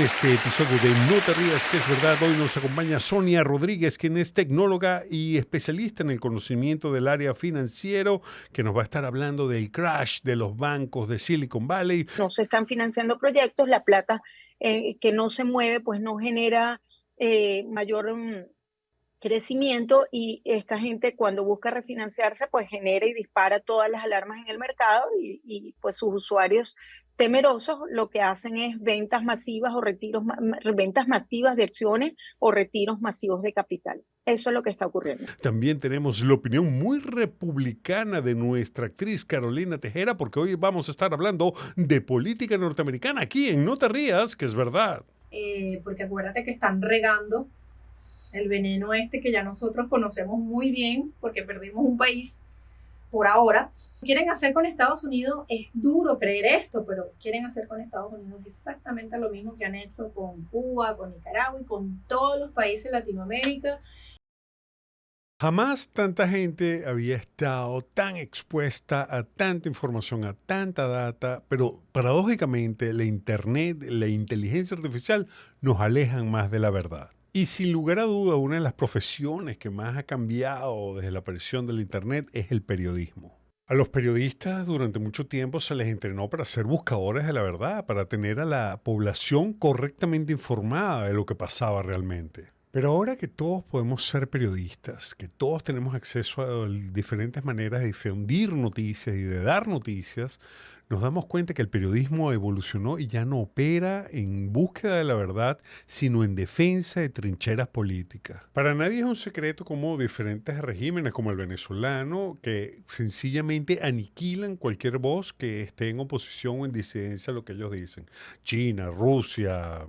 este episodio de No te rías, que es verdad. Hoy nos acompaña Sonia Rodríguez, quien es tecnóloga y especialista en el conocimiento del área financiero, que nos va a estar hablando del crash de los bancos de Silicon Valley. No se están financiando proyectos, la plata que no se mueve, pues no genera mayor crecimiento, y esta gente cuando busca refinanciarse, pues genera y dispara todas las alarmas en el mercado, y pues sus usuarios temerosos lo que hacen es ventas masivas o ventas masivas de acciones o retiros masivos de capital. Eso es lo que está ocurriendo. También tenemos la opinión muy republicana de nuestra actriz Carolina Tejera, porque hoy vamos a estar hablando de política norteamericana aquí en No te rías, que es verdad. Porque acuérdate que están regando el veneno este que ya nosotros conocemos muy bien, porque perdimos un país por ahora. Quieren hacer con Estados Unidos, es duro creer esto, pero quieren hacer con Estados Unidos exactamente lo mismo que han hecho con Cuba, con Nicaragua y con todos los países de Latinoamérica. Jamás tanta gente había estado tan expuesta a tanta información, a tanta data, pero paradójicamente la Internet, la inteligencia artificial nos alejan más de la verdad. Y sin lugar a duda, una de las profesiones que más ha cambiado desde la aparición del Internet es el periodismo. A los periodistas durante mucho tiempo se les entrenó para ser buscadores de la verdad, para tener a la población correctamente informada de lo que pasaba realmente. Pero ahora que todos podemos ser periodistas, que todos tenemos acceso a diferentes maneras de difundir noticias y de dar noticias, nos damos cuenta que el periodismo evolucionó y ya no opera en búsqueda de la verdad, sino en defensa de trincheras políticas. Para nadie es un secreto cómo diferentes regímenes como el venezolano, que sencillamente aniquilan cualquier voz que esté en oposición o en disidencia a lo que ellos dicen. China, Rusia,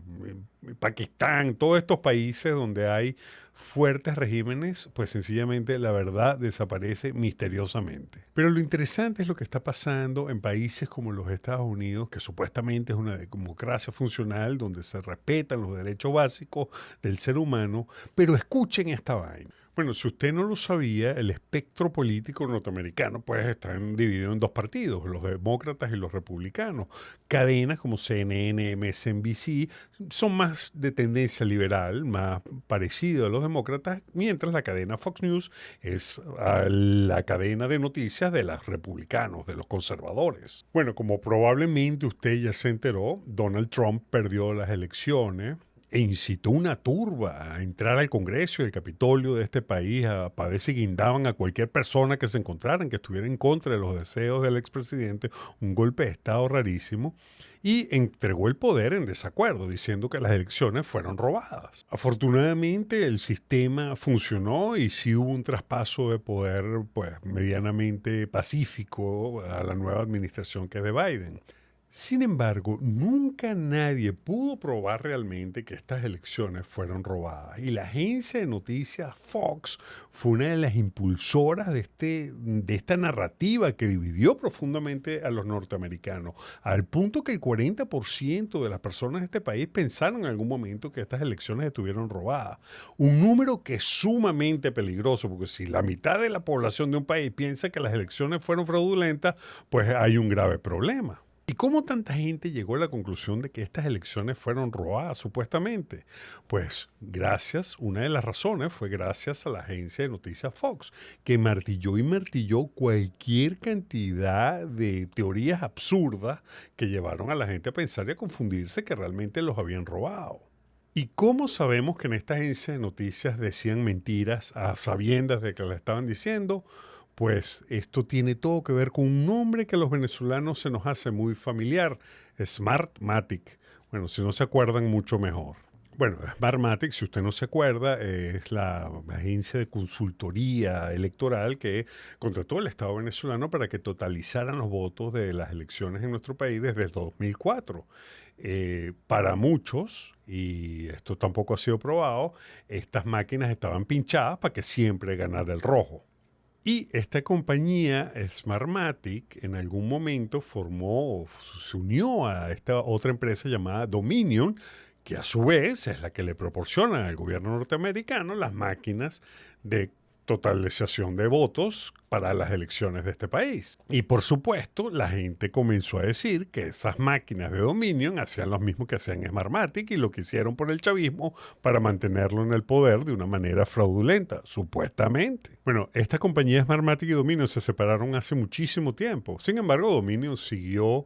Pakistán, todos estos países donde hay fuertes regímenes, pues sencillamente la verdad desaparece misteriosamente. Pero lo interesante es lo que está pasando en países como los Estados Unidos, que supuestamente es una democracia funcional donde se respetan los derechos básicos del ser humano, pero escuchen esta vaina. Bueno, si usted no lo sabía, el espectro político norteamericano pues está dividido en dos partidos, los demócratas y los republicanos. Cadenas como CNN, MSNBC son más de tendencia liberal, más parecido a los demócratas, mientras la cadena Fox News es la cadena de noticias de los republicanos, de los conservadores. Bueno, como probablemente usted ya se enteró, Donald Trump perdió las elecciones e incitó una turba a entrar al Congreso y al Capitolio de este país para ver si guindaban a cualquier persona que se encontraran, que estuviera en contra de los deseos del expresidente, un golpe de Estado rarísimo, y entregó el poder en desacuerdo, diciendo que las elecciones fueron robadas. Afortunadamente el sistema funcionó y sí hubo un traspaso de poder pues, medianamente pacífico a la nueva administración que es de Biden. Sin embargo, nunca nadie pudo probar realmente que estas elecciones fueron robadas. Y la agencia de noticias Fox fue una de las impulsoras de esta narrativa que dividió profundamente a los norteamericanos, al punto que el 40% de las personas de este país pensaron en algún momento que estas elecciones estuvieron robadas. Un número que es sumamente peligroso, porque si la mitad de la población de un país piensa que las elecciones fueron fraudulentas, pues hay un grave problema. ¿Y cómo tanta gente llegó a la conclusión de que estas elecciones fueron robadas supuestamente? Pues una de las razones fue gracias a la agencia de noticias Fox, que martilló y martilló cualquier cantidad de teorías absurdas que llevaron a la gente a pensar y a confundirse que realmente los habían robado. ¿Y cómo sabemos que en esta agencia de noticias decían mentiras a sabiendas de que las estaban diciendo? Pues esto tiene todo que ver con un nombre que a los venezolanos se nos hace muy familiar, Smartmatic. Bueno, si no se acuerdan, mucho mejor. Bueno, Smartmatic, si usted no se acuerda, es la agencia de consultoría electoral que contrató el Estado venezolano para que totalizaran los votos de las elecciones en nuestro país desde el 2004. Para muchos, y esto tampoco ha sido probado, estas máquinas estaban pinchadas para que siempre ganara el rojo. Y esta compañía, Smartmatic, en algún momento se unió a esta otra empresa llamada Dominion, que a su vez es la que le proporciona al gobierno norteamericano las máquinas de totalización de votos para las elecciones de este país. Y por supuesto, la gente comenzó a decir que esas máquinas de Dominion hacían lo mismo que hacían Smartmatic y lo que hicieron por el chavismo para mantenerlo en el poder de una manera fraudulenta, supuestamente. Bueno, esta compañía Smartmatic y Dominion se separaron hace muchísimo tiempo. Sin embargo, Dominion siguió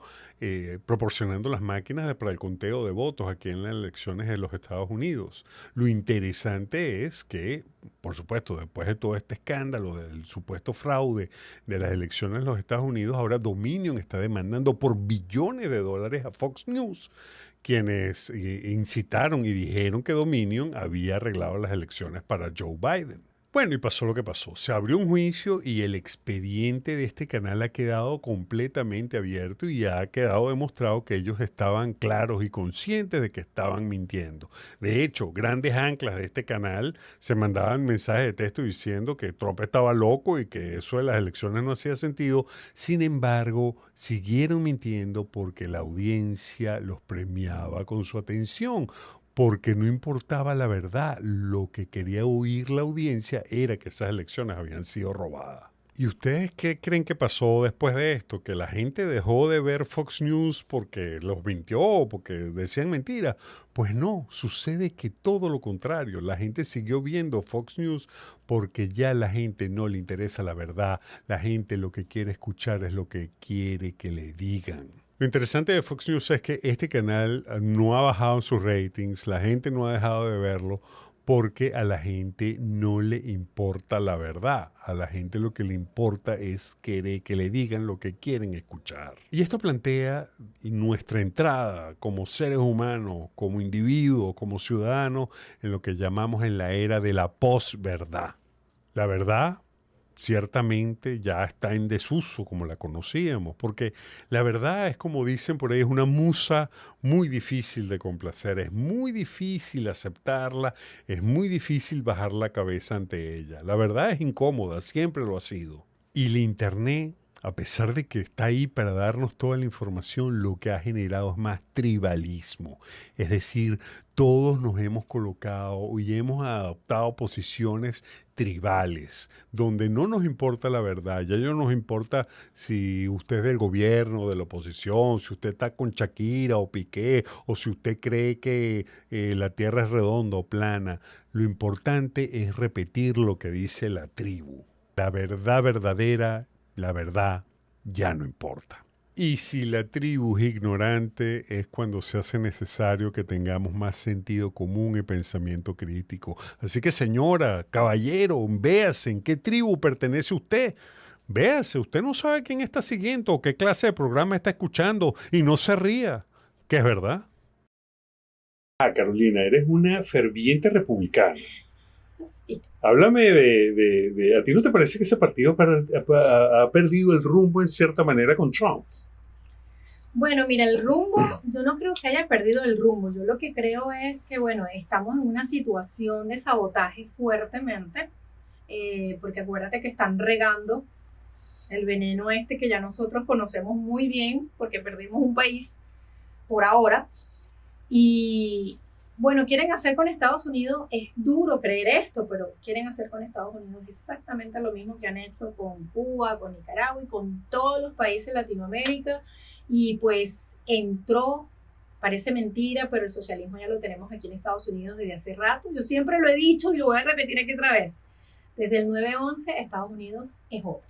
proporcionando las máquinas para el conteo de votos aquí en las elecciones de los Estados Unidos. Lo interesante es que, por supuesto, después de todo este escándalo del supuesto fraude de las elecciones en los Estados Unidos, ahora Dominion está demandando por billones de dólares a Fox News, quienes incitaron y dijeron que Dominion había arreglado las elecciones para Joe Biden. Bueno, y pasó lo que pasó. Se abrió un juicio y el expediente de este canal ha quedado completamente abierto y ya ha quedado demostrado que ellos estaban claros y conscientes de que estaban mintiendo. De hecho, grandes anclas de este canal se mandaban mensajes de texto diciendo que Trump estaba loco y que eso de las elecciones no hacía sentido. Sin embargo, siguieron mintiendo porque la audiencia los premiaba con su atención. Porque no importaba la verdad, lo que quería oír la audiencia era que esas elecciones habían sido robadas. ¿Y ustedes qué creen que pasó después de esto? ¿Que la gente dejó de ver Fox News porque los mintió o porque decían mentiras? Pues no, sucede que todo lo contrario. La gente siguió viendo Fox News porque ya a la gente no le interesa la verdad. La gente lo que quiere escuchar es lo que quiere que le digan. Lo interesante de Fox News es que este canal no ha bajado en sus ratings, la gente no ha dejado de verlo porque a la gente no le importa la verdad. A la gente lo que le importa es querer que le digan lo que quieren escuchar. Y esto plantea nuestra entrada como seres humanos, como individuos, como ciudadanos, en lo que llamamos en la era de la posverdad. La verdad ciertamente ya está en desuso como la conocíamos, porque la verdad es, como dicen por ahí, es una musa muy difícil de complacer, es muy difícil aceptarla, es muy difícil bajar la cabeza ante ella. La verdad es incómoda, siempre lo ha sido. Y el Internet, a pesar de que está ahí para darnos toda la información, lo que ha generado es más tribalismo. Es decir, todos nos hemos colocado y hemos adoptado posiciones tribales, donde no nos importa la verdad. Ya no nos importa si usted es del gobierno o de la oposición, si usted está con Shakira o Piqué, o si usted cree que la tierra es redonda o plana. Lo importante es repetir lo que dice la tribu. La verdad verdadera, la verdad ya no importa. Y si la tribu es ignorante, es cuando se hace necesario que tengamos más sentido común y pensamiento crítico. Así que, señora, caballero, véase en qué tribu pertenece usted. Véase, usted no sabe quién está siguiendo o qué clase de programa está escuchando y no se ría, que es verdad. Carolina, eres una ferviente republicana. Sí. Háblame ¿a ti no te parece que ese partido ha perdido el rumbo en cierta manera con Trump? Bueno, mira, el rumbo, yo no creo que haya perdido el rumbo. Yo lo que creo es que, bueno, estamos en una situación de sabotaje fuertemente, porque acuérdate que están regando el veneno este que ya nosotros conocemos muy bien, porque perdimos un país por ahora. Y bueno, quieren hacer con Estados Unidos, es duro creer esto, pero quieren hacer con Estados Unidos exactamente lo mismo que han hecho con Cuba, con Nicaragua y con todos los países de Latinoamérica. Y pues entró, parece mentira, pero el socialismo ya lo tenemos aquí en Estados Unidos desde hace rato. Yo siempre lo he dicho y lo voy a repetir aquí otra vez. Desde el 9/11, Estados Unidos es otra.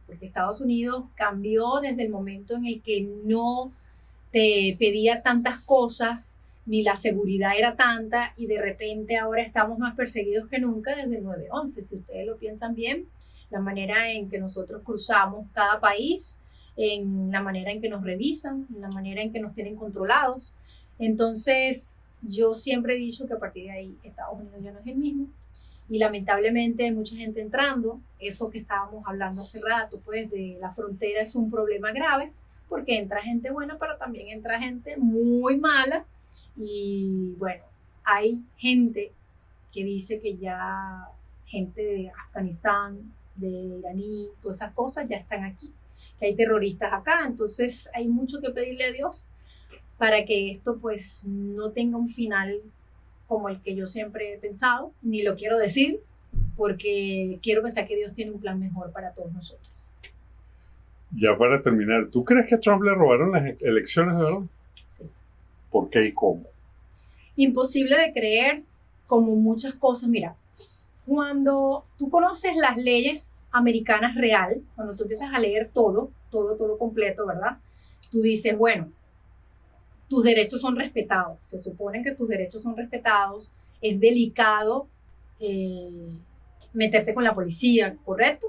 Porque Estados Unidos cambió desde el momento en el que no te pedía tantas cosas, ni la seguridad era tanta, y de repente ahora estamos más perseguidos que nunca desde el 9/11. Si ustedes lo piensan bien, la manera en que nosotros cruzamos cada país, en la manera en que nos revisan, en la manera en que nos tienen controlados. Entonces, yo siempre he dicho que a partir de ahí Estados Unidos ya no es el mismo. Y lamentablemente hay mucha gente entrando. Eso que estábamos hablando hace rato, pues de la frontera es un problema grave, porque entra gente buena, pero también entra gente muy mala. Y bueno, hay gente que dice que ya gente de Afganistán, de iraní, todas esas cosas ya están aquí, que hay terroristas acá. Entonces hay mucho que pedirle a Dios para que esto pues no tenga un final como el que yo siempre he pensado, ni lo quiero decir, porque quiero pensar que Dios tiene un plan mejor para todos nosotros. Ya para terminar, ¿tú crees que a Trump le robaron las elecciones, de verdad? Sí. ¿Por qué y cómo? Imposible de creer, como muchas cosas. Mira, cuando tú conoces las leyes americanas real, cuando tú empiezas a leer todo completo, ¿verdad? Tú dices, bueno, tus derechos son respetados. Se supone que tus derechos son respetados. Es delicado meterte con la policía, ¿correcto?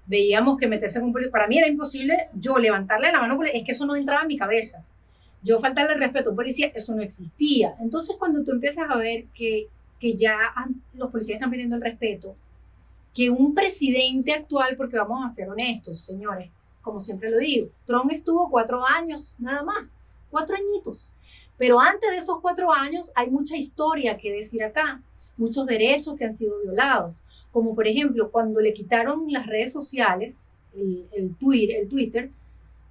Veíamos que meterse con policía, para mí era imposible yo levantarle la mano, es que eso no entraba en mi cabeza. Yo faltarle el respeto a un policía, eso no existía. Entonces, cuando tú empiezas a ver que ya los policías están pidiendo el respeto, que un presidente actual, porque vamos a ser honestos, señores, como siempre lo digo, Trump estuvo 4 años, nada más, 4 añitos. Pero antes de esos 4 años hay mucha historia que decir acá, muchos derechos que han sido violados. Como por ejemplo, cuando le quitaron las redes sociales, el Twitter,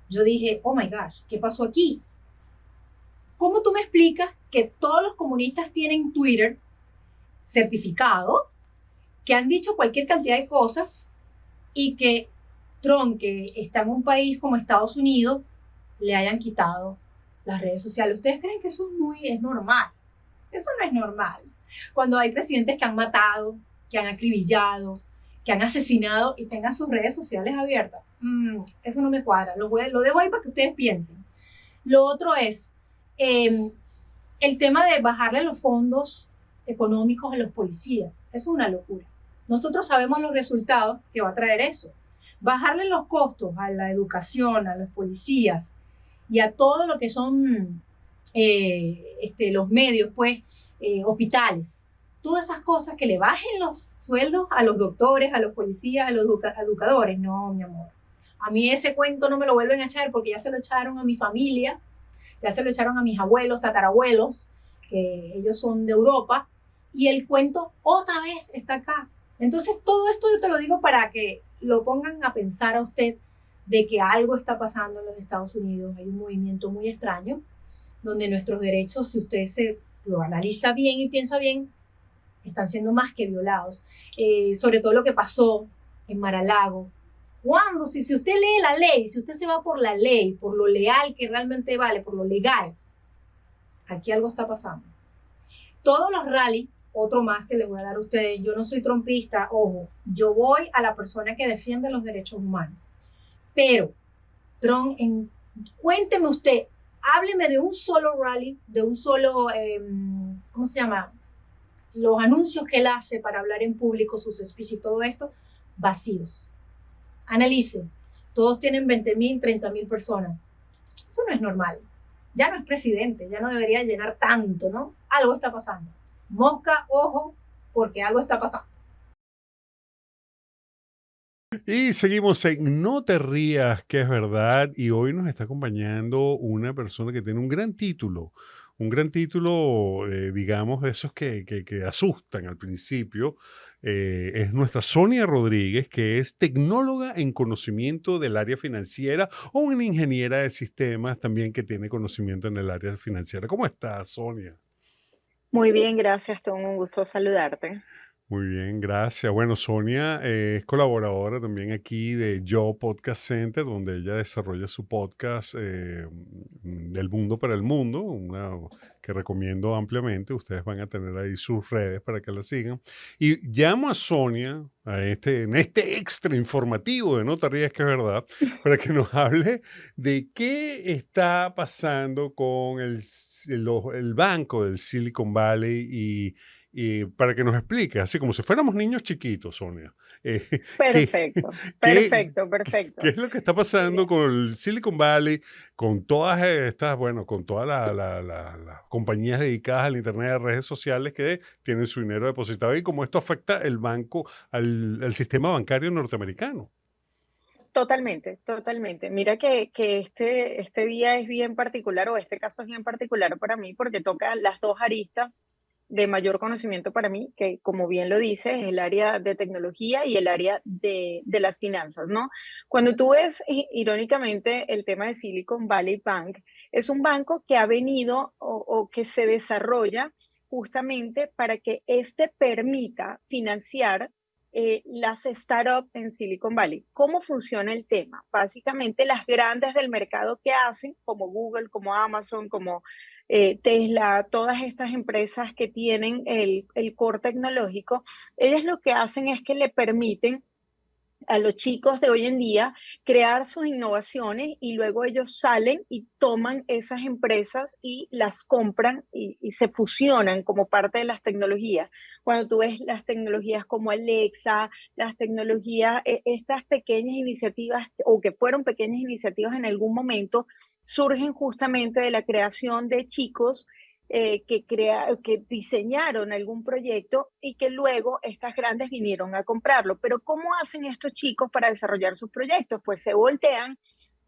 yo dije, oh my gosh, ¿qué pasó aquí? ¿Cómo tú me explicas que todos los comunistas tienen Twitter certificado, que han dicho cualquier cantidad de cosas y que Trump, que está en un país como Estados Unidos, le hayan quitado las redes sociales? ¿Ustedes creen que eso es normal? Eso no es normal. Cuando hay presidentes que han matado, que han acribillado, que han asesinado y tengan sus redes sociales abiertas, eso no me cuadra. Lo dejo ahí para que ustedes piensen. Lo otro es el tema de bajarle los fondos económicos a los policías. Eso es una locura. Nosotros sabemos los resultados que va a traer eso. Bajarle los costos a la educación, a los policías y a todo lo que son los medios, pues, hospitales. Todas esas cosas, que le bajen los sueldos a los doctores, a los policías, a los educadores. No, mi amor. A mí ese cuento no me lo vuelven a echar, porque ya se lo echaron a mi familia, ya se lo echaron a mis abuelos, tatarabuelos, que ellos son de Europa, y el cuento otra vez está acá. Entonces, todo esto yo te lo digo para que lo pongan a pensar a usted de que algo está pasando en los Estados Unidos. Hay un movimiento muy extraño donde nuestros derechos, si usted se lo analiza bien y piensa bien, están siendo más que violados. Sobre todo lo que pasó en Mar-a-Lago. Cuando, si usted lee la ley, si usted se va por la ley, por lo leal que realmente vale, por lo legal, aquí algo está pasando. Todos los rallies, otro más que les voy a dar a ustedes, yo no soy trompista, ojo, yo voy a la persona que defiende los derechos humanos. Pero, Trump, cuénteme usted, hábleme de un solo rally, de un solo, ¿cómo se llama? Los anuncios que él hace para hablar en público, sus speeches y todo esto, vacíos. Analicen, todos tienen 20,000, 30,000 personas. Eso no es normal. Ya no es presidente, ya no debería llenar tanto, ¿no? Algo está pasando. Mosca, ojo, porque algo está pasando. Y seguimos en No te rías, que es verdad, y hoy nos está acompañando una persona que tiene un gran título, digamos, de esos que asustan al principio. Es nuestra Sonia Rodríguez, que es tecnóloga en conocimiento del área financiera o una ingeniera de sistemas también que tiene conocimiento en el área financiera. ¿Cómo estás, Sonia? Muy bien, gracias, Tom. Un gusto saludarte. Muy bien, gracias. Bueno, Sonia es colaboradora también aquí de Yo Podcast Center, donde ella desarrolla su podcast del mundo para el mundo, que recomiendo ampliamente. Ustedes van a tener ahí sus redes para que la sigan. Y llamo a Sonia en este extra informativo de No te rías, que es verdad, para que nos hable de qué está pasando con el banco del Silicon Valley y para que nos explique, así como si fuéramos niños chiquitos, Sonia, ¿qué, Perfecto, qué, perfecto, qué perfecto. es lo que está pasando Mira, con el Silicon Valley, con todas estas, bueno, con todas las compañías dedicadas al Internet de redes sociales que tienen su dinero depositado y cómo esto afecta el banco, al sistema bancario norteamericano? totalmente, totalmente. Mira que este día es bien particular, o este caso es bien particular para mí, porque toca las dos aristas de mayor conocimiento para mí, que como bien lo dice, es el área de tecnología y el área de las finanzas, ¿no? Cuando tú ves, irónicamente, el tema de Silicon Valley Bank, es un banco que ha venido o que se desarrolla justamente para que éste permita financiar las startups en Silicon Valley. ¿Cómo funciona el tema? Básicamente las grandes del mercado que hacen, como Google, como Amazon, como Tesla, todas estas empresas que tienen el core tecnológico, ellas lo que hacen es que le permiten a los chicos de hoy en día crear sus innovaciones y luego ellos salen y toman esas empresas y las compran y se fusionan como parte de las tecnologías. Cuando tú ves las tecnologías como Alexa, las tecnologías, estas pequeñas iniciativas o que fueron pequeñas iniciativas en algún momento, surgen justamente de la creación de chicos que diseñaron algún proyecto y que luego estas grandes vinieron a comprarlo. Pero ¿cómo hacen estos chicos para desarrollar sus proyectos? Pues se voltean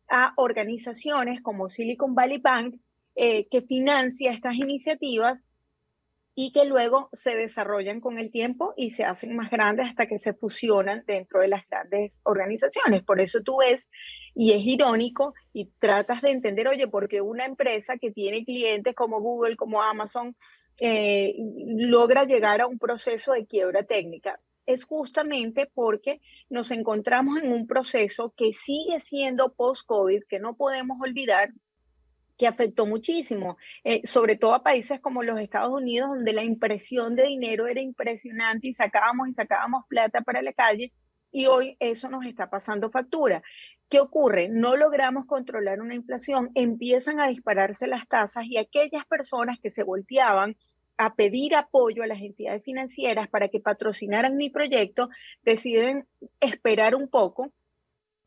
a organizaciones como Silicon Valley Bank, que financia estas iniciativas y que luego se desarrollan con el tiempo y se hacen más grandes hasta que se fusionan dentro de las grandes organizaciones. Por eso tú ves, y es irónico, y tratas de entender, oye, porque una empresa que tiene clientes como Google, como Amazon, logra llegar a un proceso de quiebra técnica. Es justamente porque nos encontramos en un proceso que sigue siendo post-COVID, que no podemos olvidar, que afectó muchísimo, sobre todo a países como los Estados Unidos, donde la impresión de dinero era impresionante y sacábamos plata para la calle, y hoy eso nos está pasando factura. ¿Qué ocurre? No logramos controlar una inflación, empiezan a dispararse las tasas y aquellas personas que se volteaban a pedir apoyo a las entidades financieras para que patrocinaran mi proyecto, deciden esperar un poco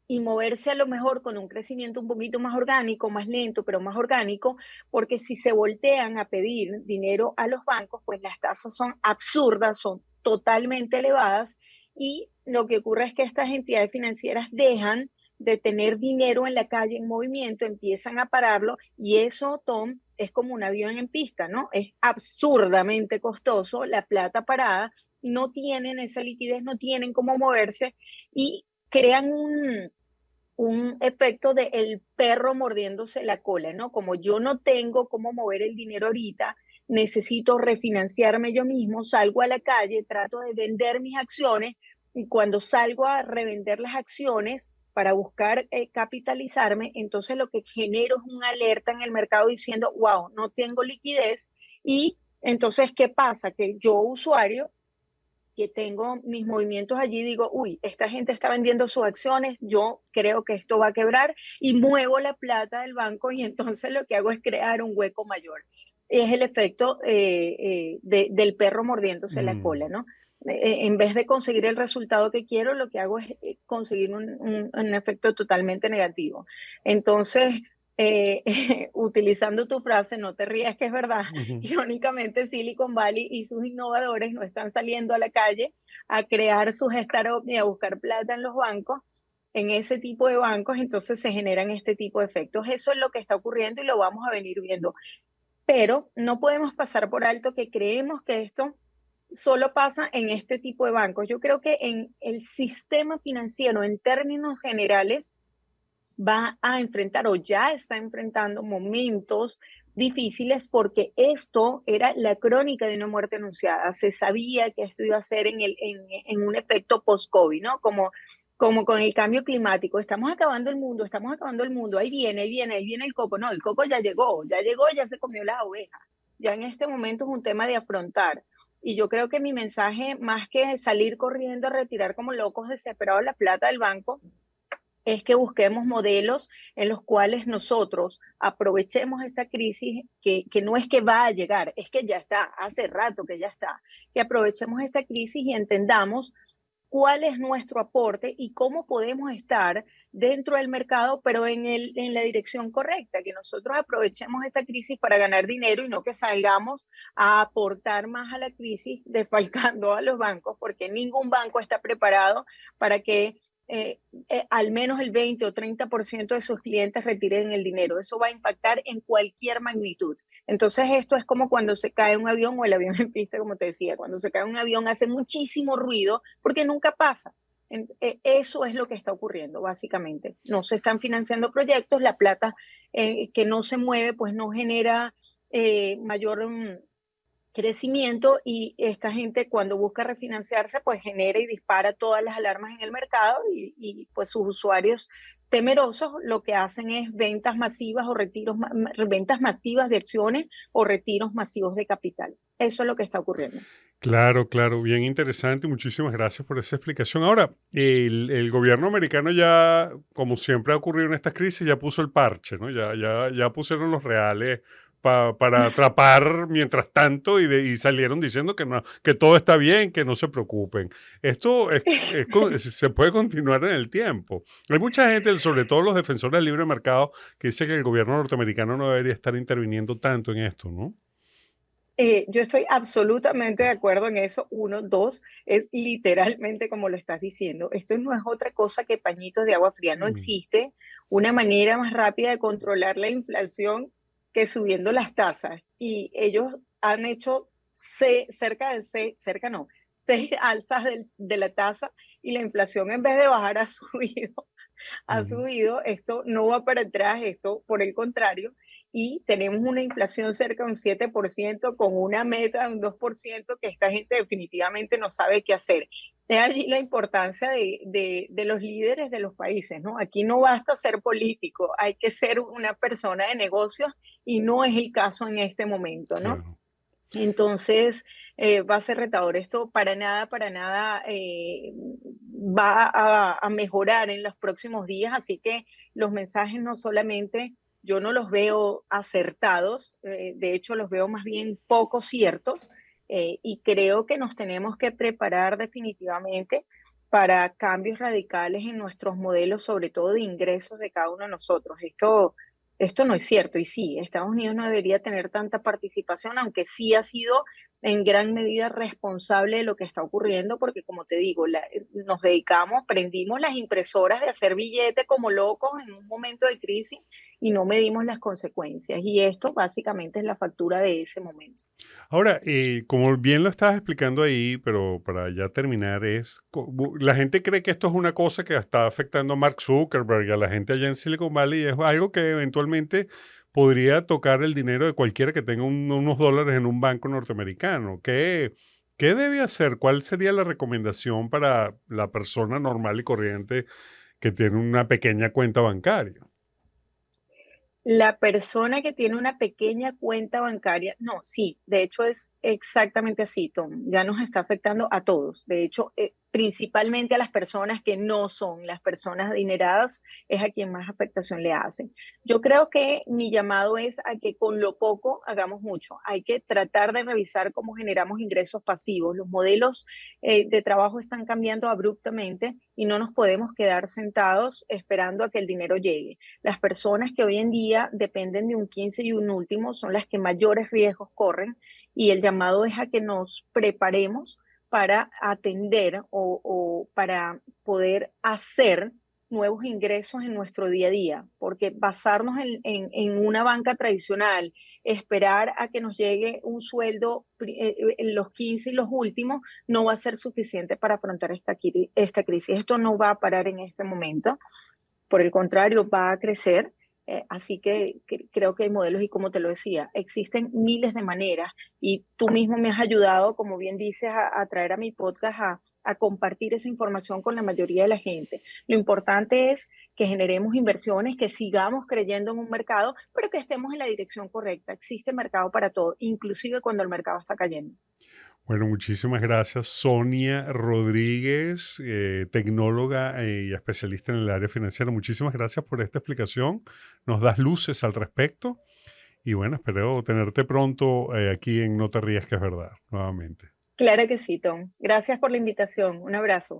y moverse a lo mejor con un crecimiento un poquito más orgánico, más lento, pero más orgánico, porque si se voltean a pedir dinero a los bancos, pues las tasas son absurdas, son totalmente elevadas y lo que ocurre es que estas entidades financieras dejan de tener dinero en la calle en movimiento, empiezan a pararlo y eso, Tom, es como un avión en pista, ¿no? Es absurdamente costoso la plata parada, no tienen esa liquidez, no tienen cómo moverse y crean un efecto de el perro mordiéndose la cola, ¿no? Como yo no tengo cómo mover el dinero ahorita, necesito refinanciarme yo mismo, salgo a la calle, trato de vender mis acciones y cuando salgo a revender las acciones para buscar capitalizarme, entonces lo que genero es una alerta en el mercado diciendo, wow, no tengo liquidez y entonces, ¿qué pasa? Que yo, usuario, que tengo mis movimientos allí, digo, uy, esta gente está vendiendo sus acciones, yo creo que esto va a quebrar y muevo la plata del banco y entonces lo que hago es crear un hueco mayor. Es el efecto del perro mordiéndose la Mm. cola, ¿no? En vez de conseguir el resultado que quiero, lo que hago es conseguir un efecto totalmente negativo. Entonces, utilizando tu frase, no te rías que es verdad, Ujú. irónicamente Silicon Valley y sus innovadores no están saliendo a la calle a crear sus startups ni a buscar plata en los bancos, en ese tipo de bancos, entonces se generan este tipo de efectos. Eso es lo que está ocurriendo y lo vamos a venir viendo. Pero no podemos pasar por alto que creemos que esto solo pasa en este tipo de bancos. Yo creo que en el sistema financiero, en términos generales, va a enfrentar o ya está enfrentando momentos difíciles porque esto era la crónica de una muerte anunciada. Se sabía que esto iba a ser en un efecto post-COVID, ¿no? Como con el cambio climático. Estamos acabando el mundo, ahí viene el coco. No, el coco ya llegó, ya se comió las ovejas. Ya en este momento es un tema de afrontar. Y yo creo que mi mensaje, más que salir corriendo a retirar como locos desesperados la plata del banco, es que busquemos modelos en los cuales nosotros aprovechemos esta crisis que no es que va a llegar, es que ya está, hace rato que ya está, que aprovechemos esta crisis y entendamos cuál es nuestro aporte y cómo podemos estar dentro del mercado, pero en la dirección correcta, que nosotros aprovechemos esta crisis para ganar dinero y no que salgamos a aportar más a la crisis defalcando a los bancos, porque ningún banco está preparado para que al menos el 20 o 30% de sus clientes retiren el dinero. Eso va a impactar en cualquier magnitud. Entonces, esto es como cuando se cae un avión o el avión en pista, como te decía, cuando se cae un avión hace muchísimo ruido porque nunca pasa. Eso es lo que está ocurriendo, básicamente. No se están financiando proyectos, la plata que no se mueve, pues no genera mayor crecimiento y esta gente cuando busca refinanciarse pues genera y dispara todas las alarmas en el mercado y pues sus usuarios temerosos lo que hacen es ventas masivas o ventas masivas de acciones o retiros masivos de capital. Eso es lo que está ocurriendo. Claro, claro, bien interesante. Muchísimas gracias por esa explicación. Ahora, el gobierno americano ya, como siempre ha ocurrido en estas crisis, ya puso el parche, ¿no? Ya pusieron los reales para atrapar mientras tanto y salieron diciendo que no, que todo está bien, que no se preocupen. Esto se puede continuar en el tiempo. Hay mucha gente, sobre todo los defensores del libre mercado, que dice que el gobierno norteamericano no debería estar interviniendo tanto en esto, ¿no? Yo estoy absolutamente de acuerdo en eso. Uno, dos, es literalmente como lo estás diciendo. Esto no es otra cosa que pañitos de agua fría. No Mm, existe una manera más rápida de controlar la inflación que subiendo las tasas. Y ellos han hecho seis alzas de la tasa y la inflación en vez de bajar ha subido. Ha ujú. subido. Esto no va para atrás, esto por el contrario y tenemos una inflación cerca de un 7% con una meta de un 2% que esta gente definitivamente no sabe qué hacer. Es allí la importancia de los líderes de los países, ¿no? Aquí no basta ser político, hay que ser una persona de negocios y no es el caso en este momento, ¿no? Claro. Entonces, va a ser retador. Esto para nada va a mejorar en los próximos días, así que los mensajes no solamente yo no los veo acertados, de hecho los veo más bien poco ciertos y creo que nos tenemos que preparar definitivamente para cambios radicales en nuestros modelos, sobre todo de ingresos de cada uno de nosotros. Esto no es cierto y sí, Estados Unidos no debería tener tanta participación, aunque sí ha sido en gran medida responsable de lo que está ocurriendo, porque como te digo, nos dedicamos, prendimos las impresoras de hacer billetes como locos en un momento de crisis y no medimos las consecuencias. Y esto básicamente es la factura de ese momento. Ahora, como bien lo estabas explicando ahí, pero para ya terminar, la gente cree que esto es una cosa que está afectando a Mark Zuckerberg y a la gente allá en Silicon Valley, y es algo que eventualmente podría tocar el dinero de cualquiera que tenga unos dólares en un banco norteamericano. ¿Qué debe hacer? ¿Cuál sería la recomendación para la persona normal y corriente que tiene una pequeña cuenta bancaria? La persona que tiene una pequeña cuenta bancaria, no, sí, de hecho es exactamente así, Tom. Ya nos está afectando a todos. De hecho, principalmente a las personas que no son las personas adineradas, es a quien más afectación le hacen. Yo creo que mi llamado es a que con lo poco hagamos mucho. Hay que tratar de revisar cómo generamos ingresos pasivos. Los modelos de trabajo están cambiando abruptamente y no nos podemos quedar sentados esperando a que el dinero llegue. Las personas que hoy en día dependen de un 15 y un último son las que mayores riesgos corren y el llamado es a que nos preparemos para atender o para poder hacer nuevos ingresos en nuestro día a día, porque basarnos en una banca tradicional, esperar a que nos llegue un sueldo en los 15 y los últimos, no va a ser suficiente para afrontar esta crisis. Esto no va a parar en este momento, por el contrario, va a crecer. Así que creo que hay modelos y como te lo decía, existen miles de maneras y tú mismo me has ayudado, como bien dices, a traer a mi podcast a compartir esa información con la mayoría de la gente. Lo importante es que generemos inversiones, que sigamos creyendo en un mercado, pero que estemos en la dirección correcta. Existe mercado para todo, inclusive cuando el mercado está cayendo. Bueno, muchísimas gracias, Sonia Rodríguez, tecnóloga y especialista en el área financiera. Muchísimas gracias por esta explicación. Nos das luces al respecto y bueno, espero tenerte pronto aquí en No Te Rías, que es verdad, nuevamente. Claro que sí, Tom. Gracias por la invitación. Un abrazo.